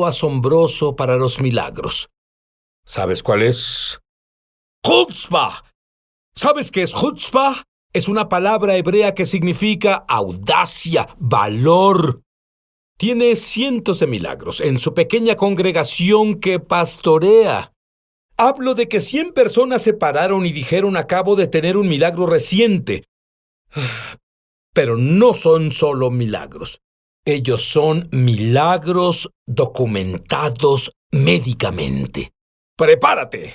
método asombroso para los milagros. ¿Sabes cuál es? ¡Chutzpah! ¿Sabes qué es chutzpah? Es una palabra hebrea que significa audacia, valor. Tiene cientos de milagros en su pequeña congregación que pastorea. Hablo de que 100 personas se pararon y dijeron: acabo de tener un milagro reciente. Pero no son solo milagros. Ellos son milagros documentados médicamente. ¡Prepárate!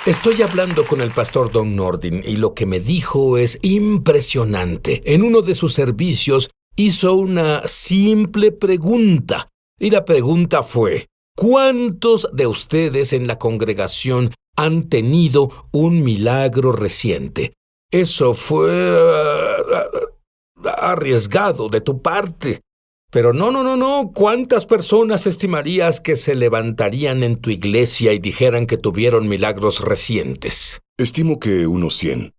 Estoy hablando con el pastor Don Nordin y lo que me dijo es impresionante. En uno de sus servicios hizo una simple pregunta. Y la pregunta fue: ¿cuántos de ustedes en la congregación han tenido un milagro reciente? Eso fue arriesgado de tu parte. Pero no. ¿Cuántas personas estimarías que se levantarían en tu iglesia y dijeran que tuvieron milagros recientes? Estimo que unos 100.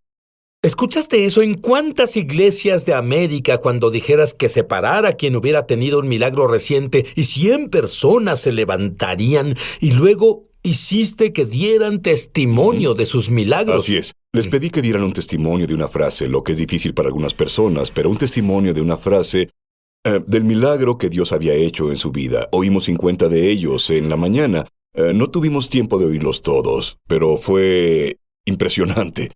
¿Escuchaste eso? ¿En cuántas iglesias de América cuando dijeras que se parara quien hubiera tenido un milagro reciente y 100 personas se levantarían y luego hiciste que dieran testimonio de sus milagros? Así es. Les pedí que dieran un testimonio de una frase, lo que es difícil para algunas personas, pero un testimonio de una frase del milagro que Dios había hecho en su vida. Oímos 50 de ellos en la mañana. No tuvimos tiempo de oírlos todos, pero fue impresionante.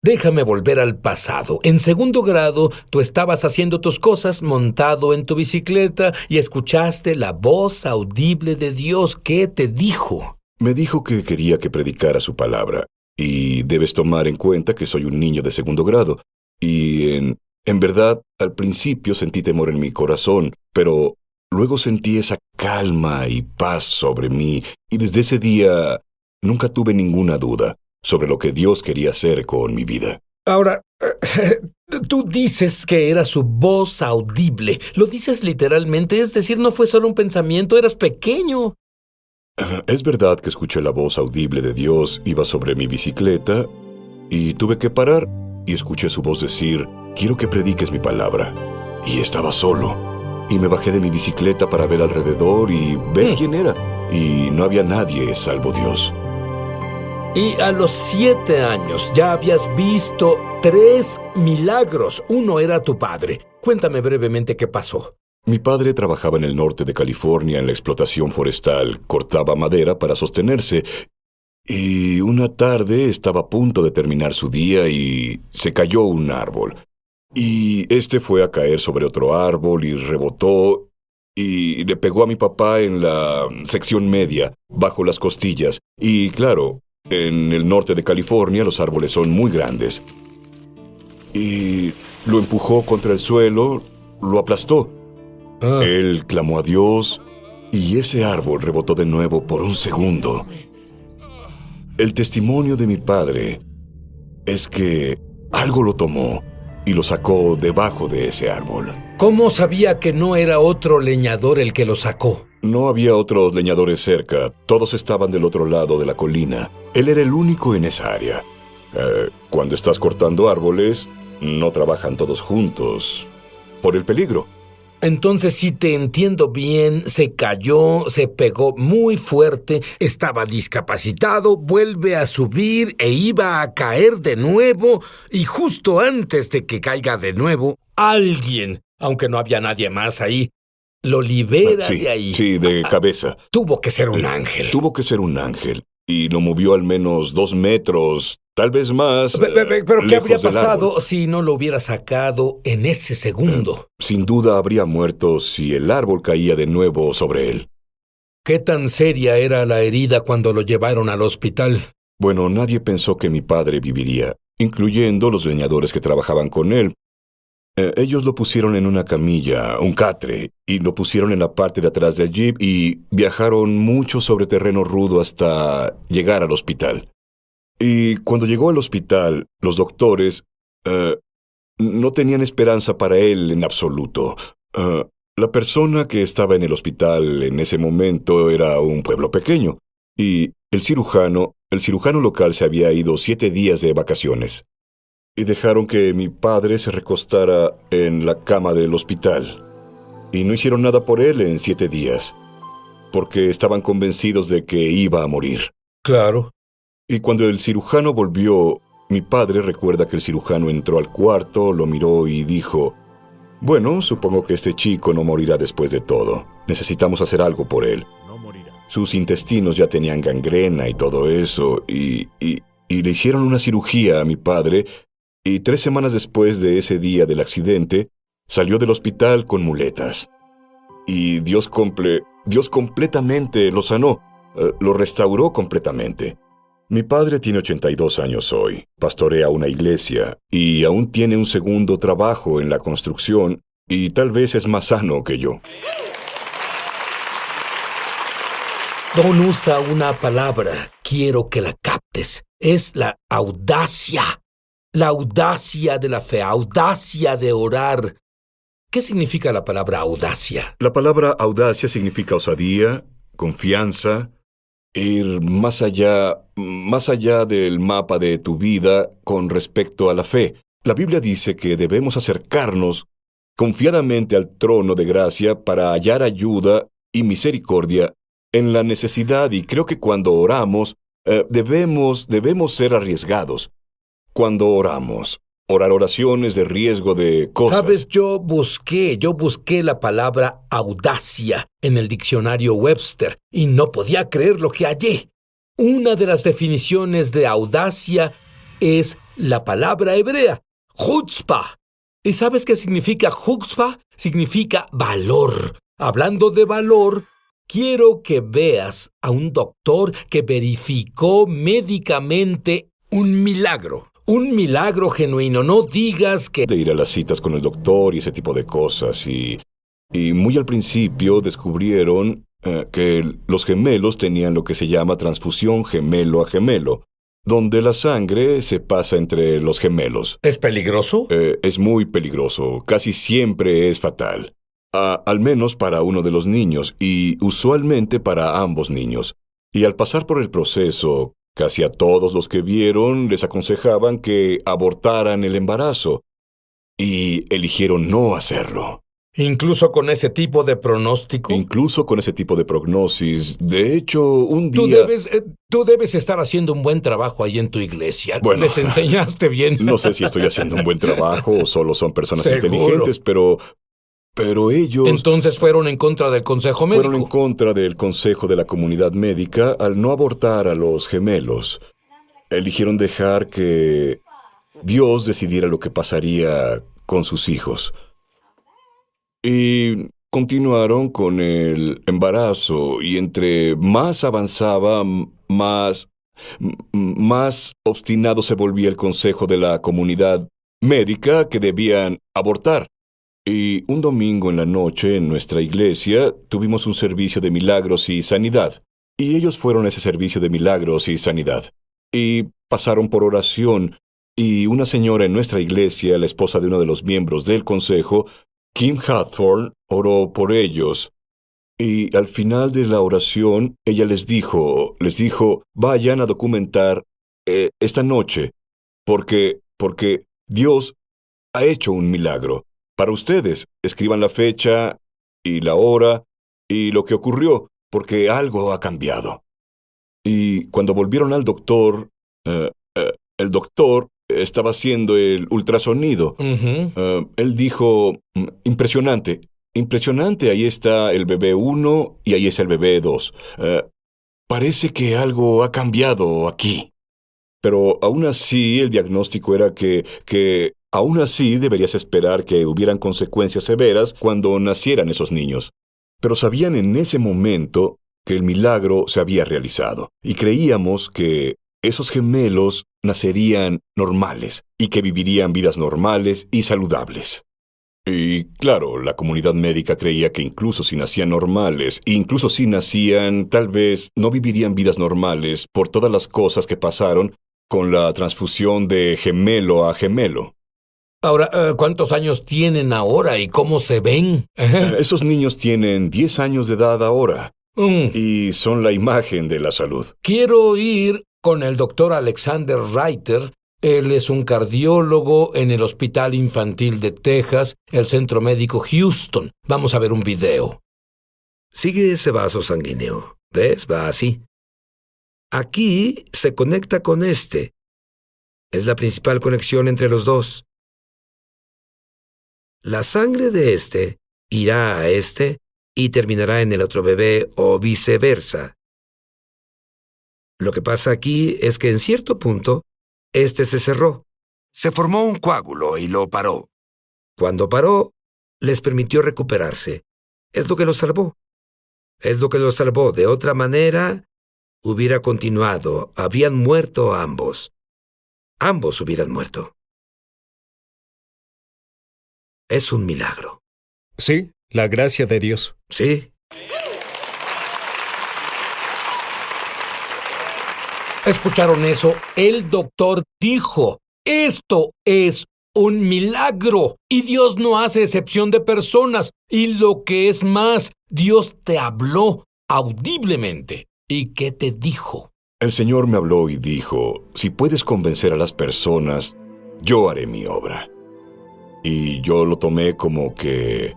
Déjame volver al pasado. En segundo grado, tú estabas haciendo tus cosas montado en tu bicicleta y escuchaste la voz audible de Dios. ¿Qué te dijo? Me dijo que quería que predicara su palabra. Y debes tomar en cuenta que soy un niño de segundo grado. Y en verdad, al principio sentí temor en mi corazón, pero luego sentí esa calma y paz sobre mí. Y desde ese día nunca tuve ninguna duda sobre lo que Dios quería hacer con mi vida. Ahora, tú dices que era su voz audible. ¿Lo dices literalmente? Es decir, no fue solo un pensamiento, eras pequeño. Es verdad que escuché la voz audible de Dios, iba sobre mi bicicleta y tuve que parar y escuché su voz decir: quiero que prediques mi palabra. Y estaba solo. Y me bajé de mi bicicleta para ver alrededor y ver quién era. Y no había nadie salvo Dios. Y a los 7 años ya habías visto 3 milagros. Uno era tu padre. Cuéntame brevemente qué pasó. Mi padre trabajaba en el norte de California en la explotación forestal. Cortaba madera para sostenerse. Y una tarde estaba a punto de terminar su día y se cayó un árbol. Y este fue a caer sobre otro árbol y rebotó y le pegó a mi papá en la sección media, bajo las costillas. Y claro, en el norte de California los árboles son muy grandes. Y lo empujó contra el suelo, lo aplastó. Él clamó a Dios y ese árbol rebotó de nuevo por un segundo. El testimonio de mi padre es que algo lo tomó y lo sacó debajo de ese árbol. ¿Cómo sabía que no era otro leñador el que lo sacó? No había otros leñadores cerca. Todos estaban del otro lado de la colina. Él era el único en esa área. Cuando estás cortando árboles, no trabajan todos juntos por el peligro. Entonces, si te entiendo bien, se cayó, se pegó muy fuerte, estaba discapacitado, vuelve a subir e iba a caer de nuevo, y justo antes de que caiga de nuevo, alguien, aunque no había nadie más ahí, lo libera de ahí. Sí, de cabeza. Tuvo que ser un ángel. Tuvo que ser un ángel. Y lo movió al menos 2 metros, tal vez más. Pero ¿qué habría del pasado árbol. si no lo hubiera sacado en ese segundo? Sin duda habría muerto si el árbol caía de nuevo sobre él. ¿Qué tan seria era la herida cuando lo llevaron al hospital? Bueno, nadie pensó que mi padre viviría, incluyendo los leñadores que trabajaban con él. Ellos lo pusieron en una camilla, un catre, y lo pusieron en la parte de atrás del jeep y viajaron mucho sobre terreno rudo hasta llegar al hospital. Y cuando llegó al hospital, los doctores no tenían esperanza para él en absoluto. La persona que estaba en el hospital en ese momento era un pueblo pequeño, y el cirujano local se había ido 7 días de vacaciones. y dejaron que mi padre se recostara en la cama del hospital. Y no hicieron nada por él en 7 días, porque estaban convencidos de que iba a morir. Claro. Y cuando el cirujano volvió, mi padre recuerda que el cirujano entró al cuarto, lo miró y dijo: bueno, supongo que este chico no morirá después de todo. Necesitamos hacer algo por él. No morirá. Sus intestinos ya tenían gangrena y todo eso, y le hicieron una cirugía a mi padre, y 3 semanas después de ese día del accidente, salió del hospital con muletas. Y Dios completamente lo sanó, lo restauró completamente. Mi padre tiene 82 años hoy, pastorea una iglesia y aún tiene un segundo trabajo en la construcción y tal vez es más sano que yo. Don usa una palabra, quiero que la captes. Es la audacia. La audacia de la fe, audacia de orar. ¿Qué significa la palabra audacia? La palabra audacia significa osadía, confianza, ir más allá del mapa de tu vida con respecto a la fe. La Biblia dice que debemos acercarnos confiadamente al trono de gracia para hallar ayuda y misericordia en la necesidad, y creo que cuando oramos debemos ser arriesgados. Cuando oramos, orar oraciones de riesgo de cosas. Sabes, yo busqué la palabra audacia en el diccionario Webster y no podía creer lo que hallé. Una de las definiciones de audacia es la palabra hebrea, chutzpah. ¿Y sabes qué significa chutzpah? Significa valor. Hablando de valor, quiero que veas a un doctor que verificó médicamente un milagro. Un milagro genuino, no digas que... De ir a las citas con el doctor y ese tipo de cosas. Y muy al principio descubrieron que los gemelos tenían lo que se llama transfusión gemelo a gemelo, donde la sangre se pasa entre los gemelos. ¿Es peligroso? Es muy peligroso, casi siempre es fatal. Al menos para uno de los niños, y usualmente para ambos niños. Y al pasar por el proceso, casi a todos los que vieron les aconsejaban que abortaran el embarazo, y eligieron no hacerlo. Incluso con ese tipo de pronóstico. Incluso con ese tipo de prognosis. De hecho, un día... Tú debes estar haciendo un buen trabajo ahí en tu iglesia. Bueno, les enseñaste bien. No sé si estoy haciendo un buen trabajo o solo son personas Seguro. inteligentes, pero ellos... Entonces fueron en contra del consejo médico. Fueron en contra del consejo de la comunidad médica al no abortar a los gemelos. Eligieron dejar que Dios decidiera lo que pasaría con sus hijos. Y continuaron con el embarazo, y entre más avanzaba, más obstinado se volvía el consejo de la comunidad médica que debían abortar. Y un domingo en la noche en nuestra iglesia tuvimos un servicio de milagros y sanidad. Y ellos fueron a ese servicio de milagros y sanidad. Y pasaron por oración, y una señora en nuestra iglesia, la esposa de uno de los miembros del consejo, Kim Hathorne, oró por ellos. Y al final de la oración, ella les dijo, vayan a documentar esta noche, porque Dios ha hecho un milagro. Para ustedes, escriban la fecha y la hora y lo que ocurrió, porque algo ha cambiado. Y cuando volvieron al doctor, el doctor estaba haciendo el ultrasonido. Él dijo, impresionante, ahí está el bebé 1 y ahí está el bebé 2. Parece que algo ha cambiado aquí. Pero aún así, el diagnóstico era que aún así deberías esperar que hubieran consecuencias severas cuando nacieran esos niños. Pero sabían en ese momento que el milagro se había realizado, y creíamos que esos gemelos nacerían normales y que vivirían vidas normales y saludables. Y claro, la comunidad médica creía que incluso si nacían normales, incluso si nacían, tal vez no vivirían vidas normales por todas las cosas que pasaron con la transfusión de gemelo a gemelo. Ahora, ¿cuántos años tienen ahora y cómo se ven? Esos niños tienen 10 años de edad ahora y son la imagen de la salud. Quiero ir con el doctor Alexander Reiter Él es un cardiólogo en el Hospital Infantil de Texas, el Centro Médico Houston. Vamos a ver un video. Sigue ese vaso sanguíneo. ¿Ves? Va así. Aquí se conecta con este. Es la principal conexión entre los dos. La sangre de este irá a este y terminará en el otro bebé o viceversa. Lo que pasa aquí es que en cierto punto, este se cerró. Se formó un coágulo y lo paró. Cuando paró, les permitió recuperarse. Es lo que los salvó. Es lo que los salvó. De otra manera, hubiera continuado. Habrían muerto ambos. Ambos hubieran muerto. Es un milagro. Sí, la gracia de Dios. ¿Sí? ¿Escucharon eso? El doctor dijo, esto es un milagro. Y Dios no hace excepción de personas. Y lo que es más, Dios te habló audiblemente. ¿Y qué te dijo? El Señor me habló y dijo, si puedes convencer a las personas, yo haré mi obra. Y yo lo tomé como que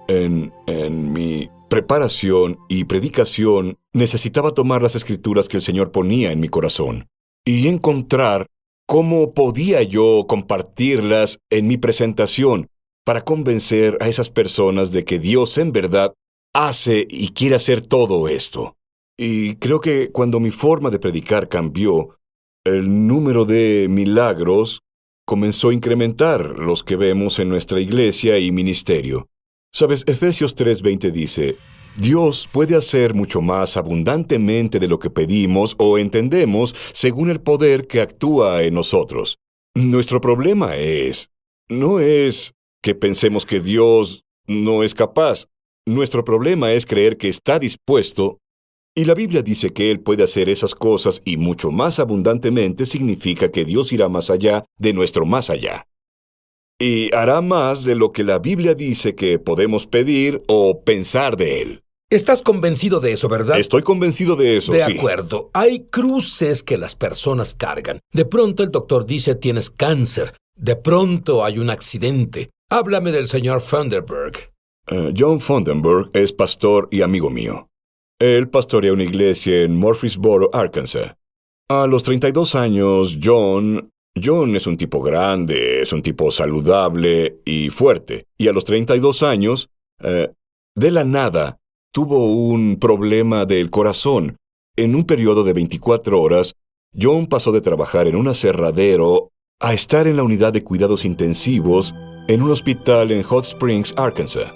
en mi preparación y predicación necesitaba tomar las escrituras que el Señor ponía en mi corazón y encontrar cómo podía yo compartirlas en mi presentación para convencer a esas personas de que Dios en verdad hace y quiere hacer todo esto. Y creo que cuando mi forma de predicar cambió, el número de milagros comenzó a incrementar los que vemos en nuestra iglesia y ministerio. Sabes, Efesios 3:20 dice, Dios puede hacer mucho más abundantemente de lo que pedimos o entendemos según el poder que actúa en nosotros. Nuestro problema no es que pensemos que Dios no es capaz. Nuestro problema es creer que está dispuesto. Y la Biblia dice que Él puede hacer esas cosas y mucho más abundantemente significa que Dios irá más allá de nuestro más allá. Y hará más de lo que la Biblia dice que podemos pedir o pensar de Él. ¿Estás convencido de eso, verdad? Estoy convencido de eso, De sí. acuerdo. Hay cruces que las personas cargan. De pronto el doctor dice tienes cáncer. De pronto hay un accidente. Háblame del señor Funderburg. John Funderburg es pastor y amigo mío. Él pastorea una iglesia en Murfreesboro, Arkansas. A los 32 años, John es un tipo grande, es un tipo saludable y fuerte. Y a los 32 años, de la nada, tuvo un problema del corazón. En un periodo de 24 horas, John pasó de trabajar en un aserradero a estar en la unidad de cuidados intensivos en un hospital en Hot Springs, Arkansas.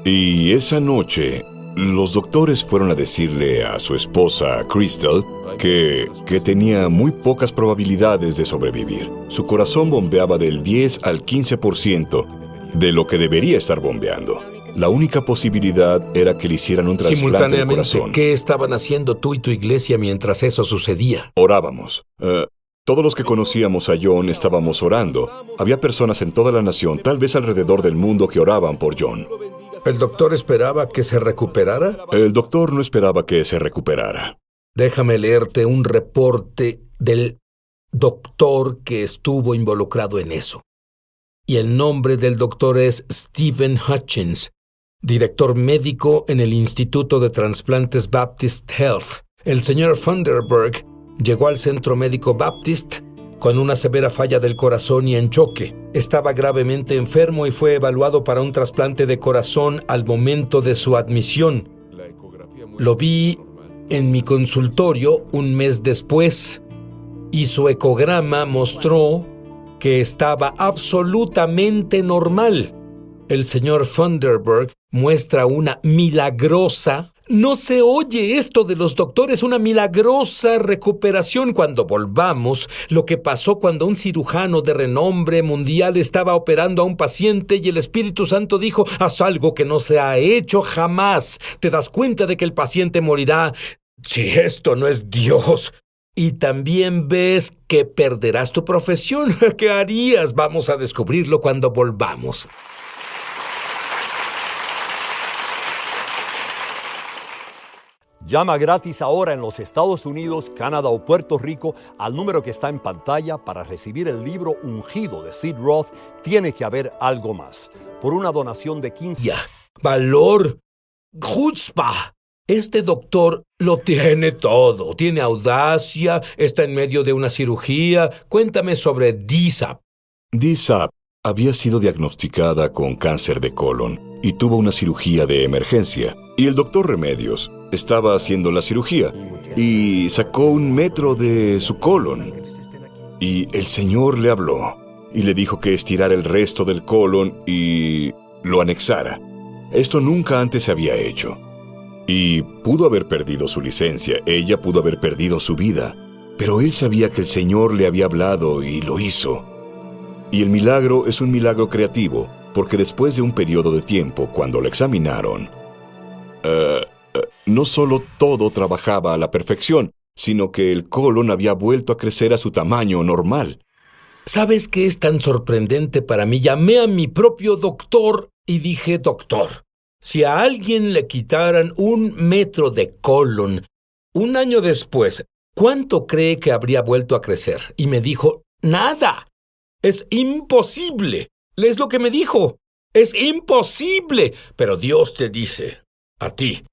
Y esa noche, los doctores fueron a decirle a su esposa, Crystal, que tenía muy pocas probabilidades de sobrevivir. Su corazón bombeaba del 10 al 15% de lo que debería estar bombeando. La única posibilidad era que le hicieran un trasplante de corazón. ¿Qué estaban haciendo tú y tu iglesia mientras eso sucedía? Orábamos. Todos los que conocíamos a John estábamos orando. Había personas en toda la nación, tal vez alrededor del mundo, que oraban por John. ¿El doctor esperaba que se recuperara? El doctor no esperaba que se recuperara. Déjame leerte un reporte del doctor que estuvo involucrado en eso. Y el nombre del doctor es Stephen Hutchins, director médico en el Instituto de Trasplantes Baptist Health. El señor Funderburg llegó al Centro Médico Baptist con una severa falla del corazón y en choque. Estaba gravemente enfermo y fue evaluado para un trasplante de corazón al momento de su admisión. Lo vi en mi consultorio un mes después y su ecograma mostró que estaba absolutamente normal. El señor Funderburg muestra una milagrosa. No se oye esto de los doctores, una milagrosa recuperación. Cuando volvamos, lo que pasó cuando un cirujano de renombre mundial estaba operando a un paciente y el Espíritu Santo dijo, haz algo que no se ha hecho jamás. Te das cuenta de que el paciente morirá. Si esto no es Dios. Y también ves que perderás tu profesión. ¿Qué harías? Vamos a descubrirlo cuando volvamos. Llama gratis ahora en los Estados Unidos, Canadá o Puerto Rico al número que está en pantalla para recibir el libro ungido de Sid Roth, Tiene que haber algo más. Por una donación de 15... Ya, valor, chutzpah. Este doctor lo tiene todo. Tiene audacia, está en medio de una cirugía. Cuéntame sobre DSAP. DSAP había sido diagnosticada con cáncer de colon y tuvo una cirugía de emergencia. Y el doctor Remedios estaba haciendo la cirugía y sacó 1 metro de su colon. Y el Señor le habló y le dijo que estirara el resto del colon y lo anexara. Esto nunca antes se había hecho. Y pudo haber perdido su licencia, ella pudo haber perdido su vida, pero él sabía que el Señor le había hablado y lo hizo. Y el milagro es un milagro creativo, porque después de un periodo de tiempo, cuando lo examinaron, no solo todo trabajaba a la perfección, sino que el colon había vuelto a crecer a su tamaño normal. ¿Sabes qué es tan sorprendente para mí? Llamé a mi propio doctor y dije, doctor, si a alguien le quitaran 1 metro de colon, 1 año después, ¿cuánto cree que habría vuelto a crecer? Y me dijo, nada. Es imposible. Es lo que me dijo. Es imposible. Pero Dios te dice, a ti,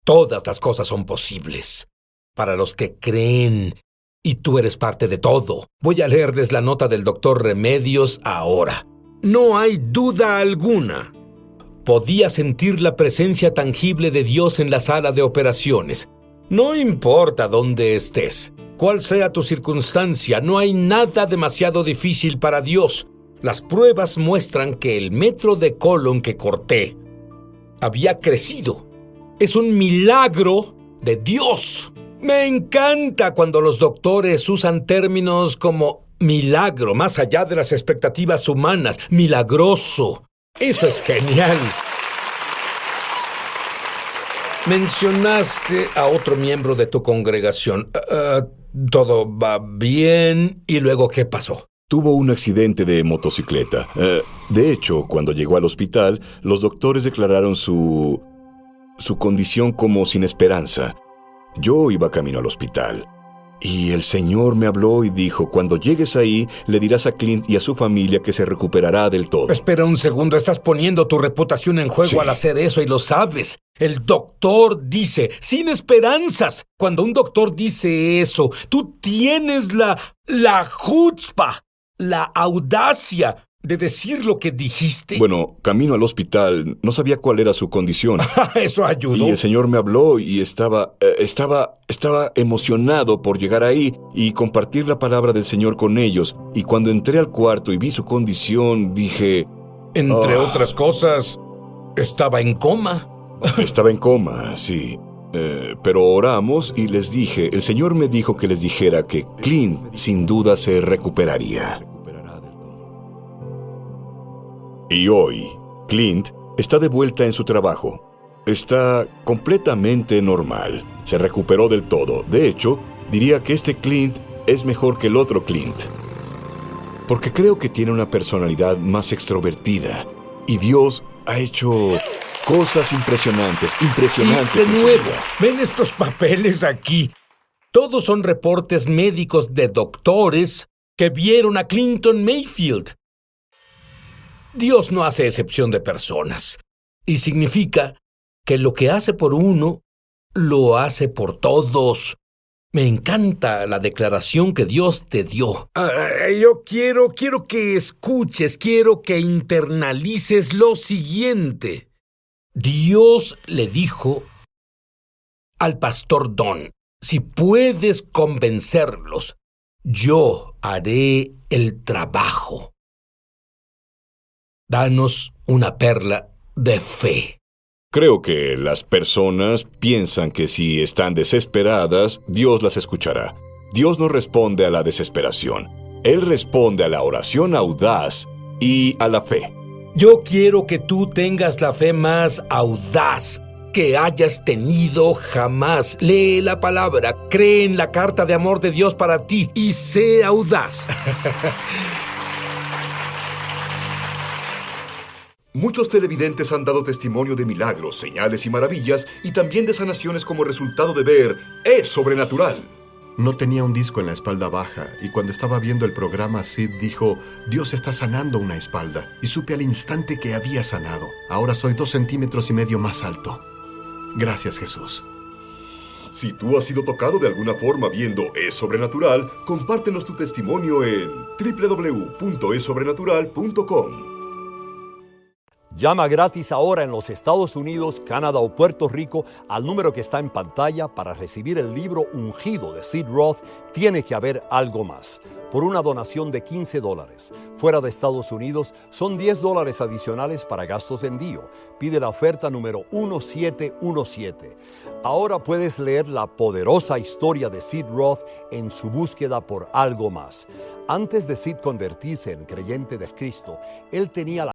todas las cosas son posibles. Para los que creen, y tú eres parte de todo. Voy a leerles la nota del doctor Remedios ahora. No hay duda alguna. Podía sentir la presencia tangible de Dios en la sala de operaciones. No importa dónde estés, cuál sea tu circunstancia, no hay nada demasiado difícil para Dios. Las pruebas muestran que el metro de colon que corté había crecido. Es un milagro de Dios. Me encanta cuando los doctores usan términos como milagro, más allá de las expectativas humanas. Milagroso. Eso es genial. Mencionaste a otro miembro de tu congregación. Todo va bien. ¿Y luego qué pasó? Tuvo un accidente de motocicleta. De hecho, cuando llegó al hospital, los doctores declararon su condición como sin esperanza. Yo iba camino al hospital. Y el Señor me habló y dijo, cuando llegues ahí, le dirás a Clint y a su familia que se recuperará del todo. Espera un segundo, estás poniendo tu reputación en juego al hacer eso y lo sabes. El doctor dice, sin esperanzas. Cuando un doctor dice eso, tú tienes la chutzpah, la audacia de decir lo que dijiste. Bueno, camino al hospital, no sabía cuál era su condición. Eso ayudó. Y el Señor me habló y estaba emocionado por llegar ahí y compartir la palabra del Señor con ellos. Y cuando entré al cuarto y vi su condición, dije... Entre otras cosas, estaba en coma. Estaba en coma, sí. Pero oramos y les dije, el Señor me dijo que les dijera que Clint sin duda se recuperaría. Y hoy, Clint está de vuelta en su trabajo. Está completamente normal. Se recuperó del todo. De hecho, diría que este Clint es mejor que el otro Clint. Porque creo que tiene una personalidad más extrovertida. Y Dios ha hecho cosas impresionantes. Y de nuevo, ven estos papeles aquí. Todos son reportes médicos de doctores que vieron a Clinton Mayfield. Dios no hace excepción de personas. Y significa que lo que hace por uno, lo hace por todos. Me encanta la declaración que Dios te dio. Yo quiero que escuches, quiero que internalices lo siguiente. Dios le dijo al pastor Don, si puedes convencerlos, yo haré el trabajo. Danos una perla de fe. Creo que las personas piensan que si están desesperadas, Dios las escuchará. Dios no responde a la desesperación. Él responde a la oración audaz y a la fe. Yo quiero que tú tengas la fe más audaz que hayas tenido jamás. Lee la palabra, cree en la carta de amor de Dios para ti y sé audaz. Muchos televidentes han dado testimonio de milagros, señales y maravillas, y también de sanaciones como resultado de ver Es Sobrenatural. No tenía un disco en la espalda baja, y cuando estaba viendo el programa, Sid dijo, Dios está sanando una espalda, y supe al instante que había sanado. Ahora soy 2,5 centímetros más alto. Gracias, Jesús. Si tú has sido tocado de alguna forma viendo Es Sobrenatural, compártenos tu testimonio en www.esobrenatural.com. Llama gratis ahora en los Estados Unidos, Canadá o Puerto Rico al número que está en pantalla para recibir el libro Ungido de Sid Roth, Tiene que haber algo más, por una donación de $15. Fuera de Estados Unidos son $10 adicionales para gastos de envío. Pide la oferta número 1717. Ahora puedes leer la poderosa historia de Sid Roth en su búsqueda por algo más. Antes de Sid convertirse en creyente de Cristo, él tenía la